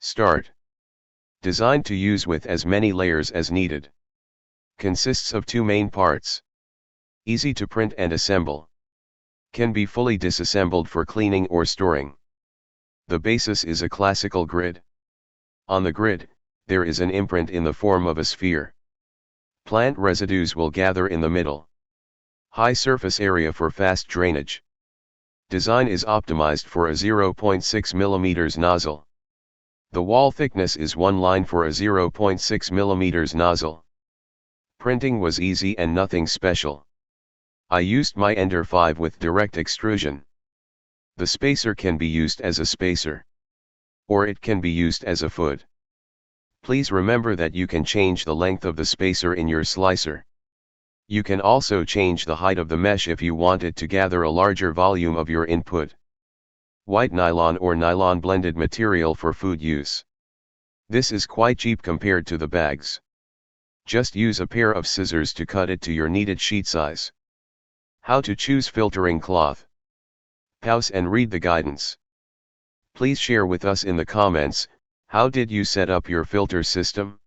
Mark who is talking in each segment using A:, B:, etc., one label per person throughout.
A: Start. Designed to use with as many layers as needed. Consists of two main parts. Easy to print and assemble. Can be fully disassembled for cleaning or storing. The basis is a classical grid. On the grid, there is an imprint in the form of a sphere. Plant residues will gather in the middle. High surface area for fast drainage. Design is optimized for a 0.6 mm nozzle. The wall thickness is 1 line for a 0.6 mm nozzle. Printing was easy and nothing special. I used my Ender 5 with direct extrusion. The spacer can be used as a spacer. Or it can be used as a foot. Please remember that you can change the length of the spacer in your slicer. You can also change the height of the mesh if you want it to gather a larger volume of your input. White nylon or nylon blended material for food use. This is quite cheap compared to the bags. Just use a pair of scissors to cut it to your needed sheet size. How to choose filtering cloth. Pause and read the guidance. Please share with us in the comments, how did you set up your filter system?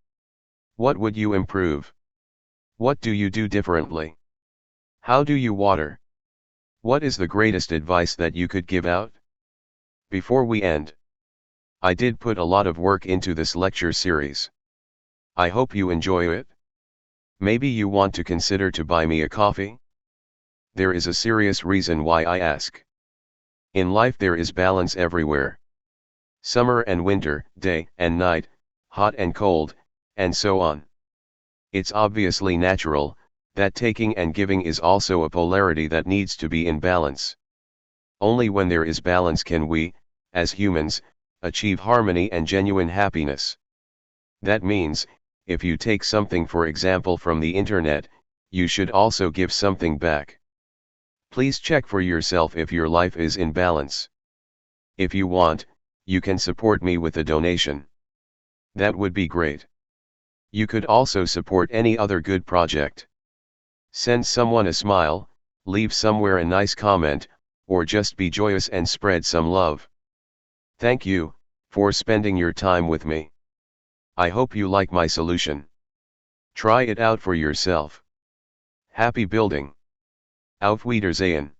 A: What would you improve? What do you do differently? How do you water? What is the greatest advice that you could give out? Before we end, I did put a lot of work into this lecture series. I hope you enjoy it. Maybe you want to consider to buy me a coffee? There is a serious reason why I ask. In life there is balance everywhere. Summer and winter, day and night, hot and cold, and so on. It's obviously natural, that taking and giving is also a polarity that needs to be in balance. Only when there is balance can we, as humans, achieve harmony and genuine happiness. That means, if you take something for example from the internet, you should also give something back. Please check for yourself if your life is in balance. If you want, you can support me with a donation. That would be great. You could also support any other good project. Send someone a smile, leave somewhere a nice comment, or just be joyous and spread some love. Thank you for spending your time with me. I hope you like my solution. Try it out for yourself. Happy building. Auf Wiedersehen.